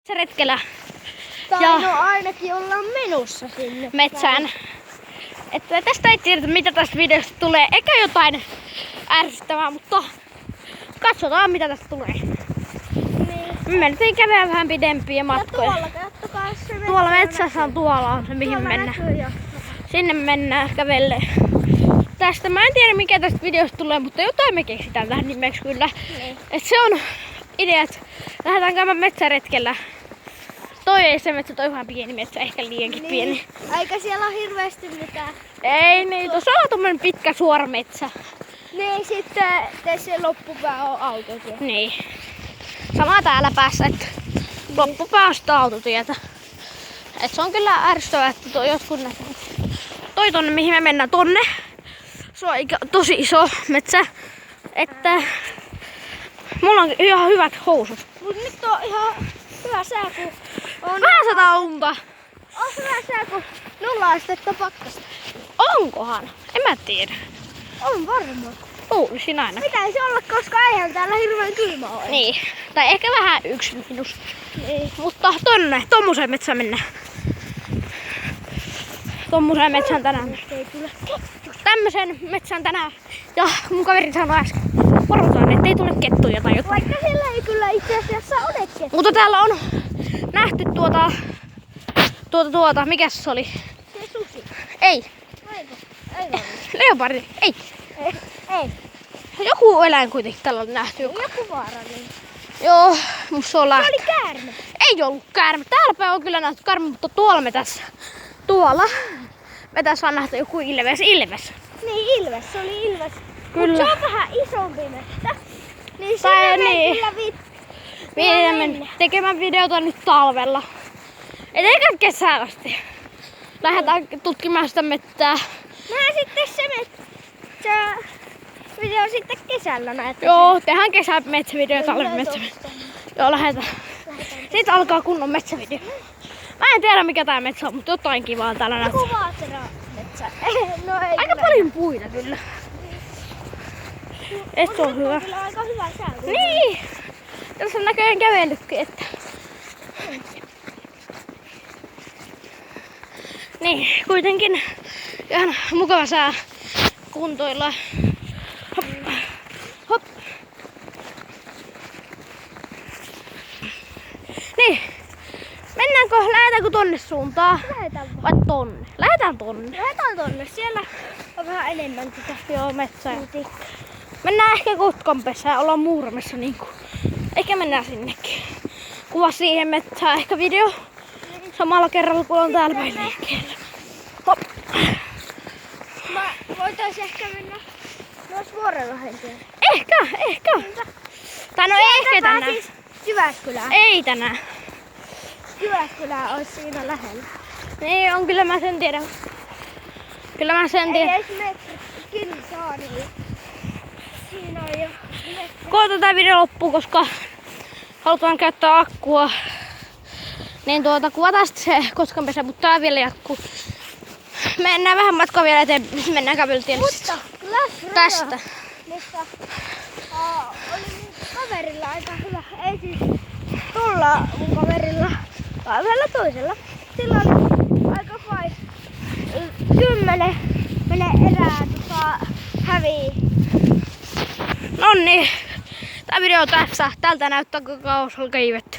Se retkellä. Tai Ja no ainakin ollaan menossa sinne metsään. Että tästä ei tiedetä mitä tästä videosta tulee. Eikä jotain ärsyttävää, mutta katsotaan mitä tästä tulee. Niin. Me mentiin kävelemään vähän pidempiä Ja matkoja. tuolla, kattokaa se metsä. Tuolla metsässä on tuolla on se mihin Tuolla mennään. näkyy jo. Sinne mennään kävelemään. Tästä mä en tiedä mikä tästä videosta tulee, mutta jotain me keksitään tähän nimeksi kyllä. Niin. Et se on idea, että lähdetään käymään metsäretkellä. Toi ei se metsä, toi vähän pieni metsä, ehkä liiankin pieni. Eikä siellä ole hirveästi mitään. Ei niin, tuossa on tommonen pitkä suora metsä. Niin sitten se loppupää on autotie. Niin. Sama täällä päässä, että loppupää on sitä autotietä. Et se on kyllä ärsyttävää, että toi jotkut näkee. Toi tonne mihin me mennään tonne. Se on tosi iso metsä. Että mulla on ihan hyvät housut. Mut nyt on ihan hyvä sää, kun on... Vähän sataa unta. On hyvä sää, kun 0 astetta pakkasta. Onkohan? En mä tiedä. On varmaan. Luulisin aina. Pitäisi olla, koska eihän täällä hirveän kylmä ole. Niin. Tai ehkä vähän yksi miinus. Niin. Mutta tommoseen metsään mennään. Tommoseen metsään tänään. Ei tule. Tämmösen metsään tänään. Ja mun kaveri sanoi äsken. Varotaan, ettei tule kettuja tai jotain. Vaikka siellä ei kyllä itse asiassa ole kettu. Mutta täällä on nähty mikäs se oli? Se susi. Ei. Eikö? Ei ole. Leopardi. Ei. Ei. Joku eläin kuitenkin täällä on nähty. Joku vaarallinen. Joo, musta se on Se lähtö. oli käärme. Ei ollut käärme. Täällä päin on kyllä nähty käärme, mutta tuolla metässä. Tuolla metässä on nähty joku ilves. Ilves. Niin, ilves. Se oli ilves. Kyllä. Mut se on vähän isompi metsä. Niin se Tai menee niin. kyllä Meidän mennä tekemään videota nyt talvella. Et eikä kesään asti. Lähdetään tutkimaan sitä mettää. Nää sitten se metsä video sitten kesällä näette. Joo, tehdään metsävideo, talven metsävideo. Joo, lähdetään. Sitten alkaa kunnon metsävideo. Mä en tiedä mikä tää metsä on, mutta jotain kivaa täällä näyttää. Joku vaaterametsä. No ei Aika kyllä. paljon puita kyllä. Et se on hyvä. Kyllä aika hyvä sää. Niin! Tässä on näköjään kävellytkin, että... Niin, kuitenkin ihan mukava sää kuntoilla. Hop. Hop. Niin. Lähdetäänkö tonne suuntaan? Lähetään vaan. Vai tonne? Lähdetään tonne. Lähetään tonne. Siellä on vähän enemmän tätä. Joo, metsää. Puutikkaa. Mennään ehkä Kotkanpesään, ollaan Muuramessa niinku. Ehkä mennään sinnekin. Kuva siihen metsään, ehkä video. Samalla kerralla kun on täällä päin liikkeellä. Hop. Voitais ehkä mennä myös Vuorenlahden tielle. Ehkä. Tai no ei ehkä tänään. Siis Jyväskylään. Ei tänään. Jyväskylä olisi siinä lähellä. Niin on, kyllä mä sen tiedän. Kyllä mä sen Ei tiedän. esimerkiksi Kinsaari. Siinä on jo metsä. Koota tää video loppuu, koska halutaan käyttää akkua. Niin kuvataan sitten se Kotkanpesä, mutta tää vielä jatkuu. Mennään vähän matkaa vielä eteenpäin, mennään kävelytielle. Mutta Glass Tästä. missä oli mun kaverilla aika hyvä. Ei siis tulla mun kaverilla, vaan yhdellä toisella. Sillä oli aika fine. 10 menee erää hävii. Nonni, tää video on tässä. Tältä näyttää koko kausi on kaivetty.